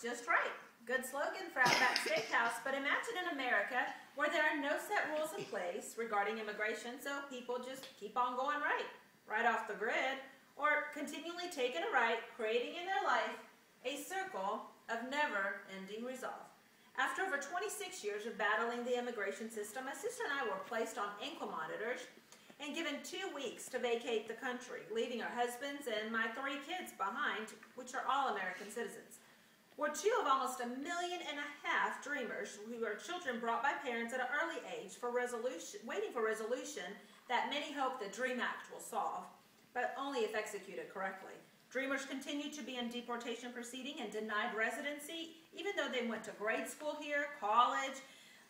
just right. Good slogan for Outback Steakhouse, but imagine in America where there are no set rules in place regarding immigration, so people just keep on going right off the grid, or continually taking a right, creating in their life a circle of never-ending resolve. After over 26 years of battling the immigration system, my sister and I were placed on ankle monitors and given 2 weeks to vacate the country, leaving our husbands and my 3 kids behind, which are all American citizens. We're 2 of almost 1.5 million dreamers who are children brought by parents at an early age for resolution, waiting for resolution that many hope the DREAM Act will solve, but only if executed correctly. Dreamers continue to be in deportation proceeding and denied residency, even though they went to grade school here, college,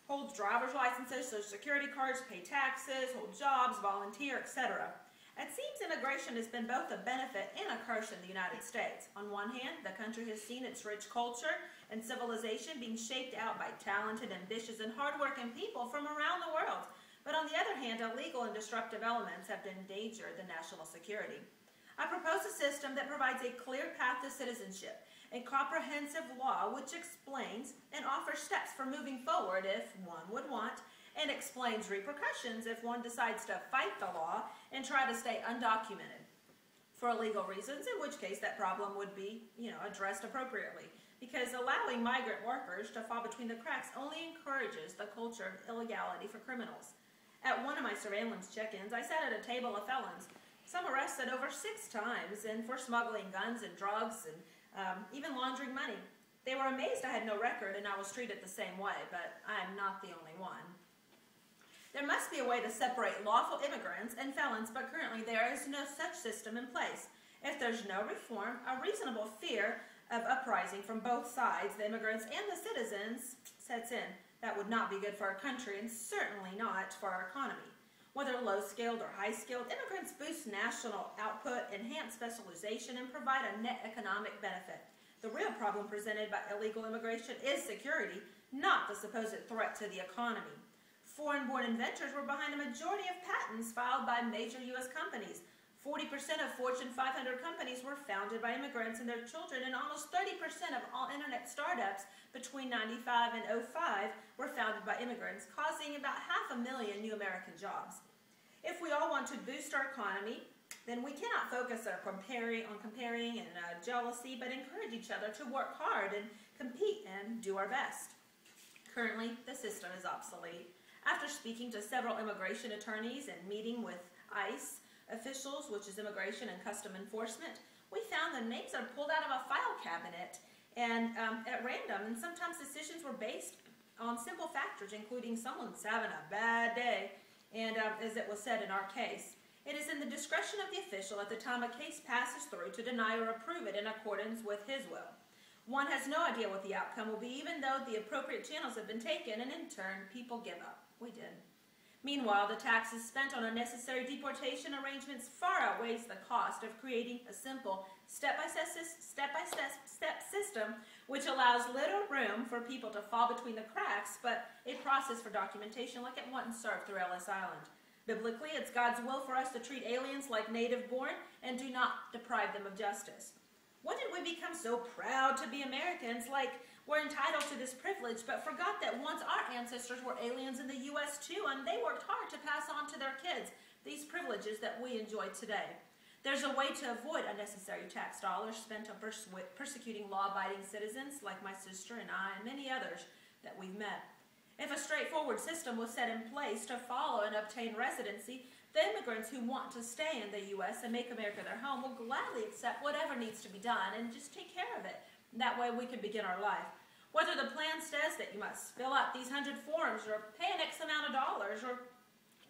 hold driver's licenses, social security cards, pay taxes, hold jobs, volunteer, etc. It seems immigration has been both a benefit and a curse in the United States. On one hand, the country has seen its rich culture and civilization being shaped out by talented, ambitious, and hardworking people from around the world. But on the other hand, illegal and destructive elements have endangered the national security. I propose a system that provides a clear path to citizenship, a comprehensive law which explains and offers steps for moving forward if one would want, and explains repercussions if one decides to fight the law and try to stay undocumented for illegal reasons, in which case that problem would be, addressed appropriately. Because allowing migrant workers to fall between the cracks only encourages the culture of illegality for criminals. At one of my surveillance check-ins, I sat at a table of felons, some arrested over 6 times, and for smuggling guns and drugs and even laundering money. They were amazed I had no record and I was treated the same way, but I am not the only one. There must be a way to separate lawful immigrants and felons, but currently there is no such system in place. If there's no reform, a reasonable fear of uprising from both sides, the immigrants and the citizens, sets in. That would not be good for our country and certainly not for our economy. Whether low-skilled or high-skilled, immigrants boost national output, enhance specialization, and provide a net economic benefit. The real problem presented by illegal immigration is security, not the supposed threat to the economy. Foreign-born inventors were behind a majority of patents filed by major U.S. companies. 40% of Fortune 500 companies were founded by immigrants and their children, and almost 30% of all internet startups between 1995 and 2005 were founded by immigrants, causing about 500,000 new American jobs. If we all want to boost our economy, then we cannot focus on comparing and jealousy, but encourage each other to work hard and compete and do our best. Currently, the system is obsolete. After speaking to several immigration attorneys and meeting with ICE officials, which is Immigration and Custom Enforcement, we found the names are pulled out of a file cabinet and at random, and sometimes decisions were based on simple factors, including someone's having a bad day, and as it was said in our case. It is in the discretion of the official at the time a case passes through to deny or approve it in accordance with his will. One has no idea what the outcome will be, even though the appropriate channels have been taken, and in turn, people give up. We did. Meanwhile, the taxes spent on unnecessary deportation arrangements far outweighs the cost of creating a simple step-by-step system which allows little room for people to fall between the cracks, but a process for documentation like it once served through Ellis Island. Biblically, it's God's will for us to treat aliens like native-born and do not deprive them of justice. When did we become so proud to be Americans, like we're entitled to this privilege, but forgot that once our ancestors were aliens in the U.S. too, and they worked hard to pass on to their kids these privileges that we enjoy today? There's a way to avoid unnecessary tax dollars spent on persecuting law-abiding citizens like my sister and I and many others that we've met. If a straightforward system was set in place to follow and obtain residency, the immigrants who want to stay in the U.S. and make America their home will gladly accept whatever needs to be done and just take care of it. That way we can begin our life. Whether the plan says that you must fill out these 100 forms or pay an X amount of dollars or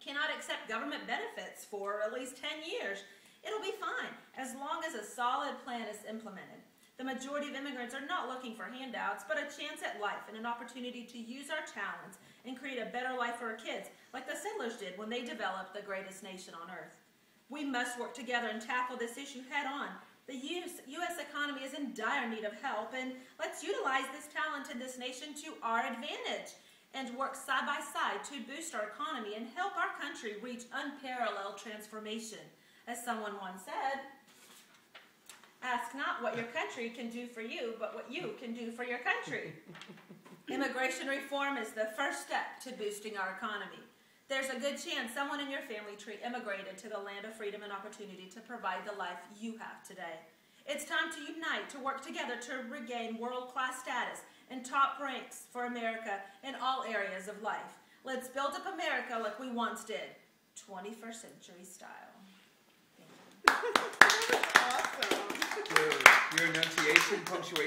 cannot accept government benefits for at least 10 years, it'll be fine as long as a solid plan is implemented. The majority of immigrants are not looking for handouts, but a chance at life and an opportunity to use our talents and create a better life for our kids, like the settlers did when they developed the greatest nation on earth. We must work together and tackle this issue head on. The U.S. economy is in dire need of help, and let's utilize this talent in this nation to our advantage and work side by side to boost our economy and help our country reach unparalleled transformation. As someone once said, ask ask not what your country can do for you, but what you can do for your country. Immigration reform is the first step to boosting our economy. There's a good chance someone in your family tree immigrated to the land of freedom and opportunity to provide the life you have today. It's time to unite, to work together to regain world-class status and top ranks for America in all areas of life. Let's build up America like we once did, 21st century style. Awesome. Your enunciation, punctuation.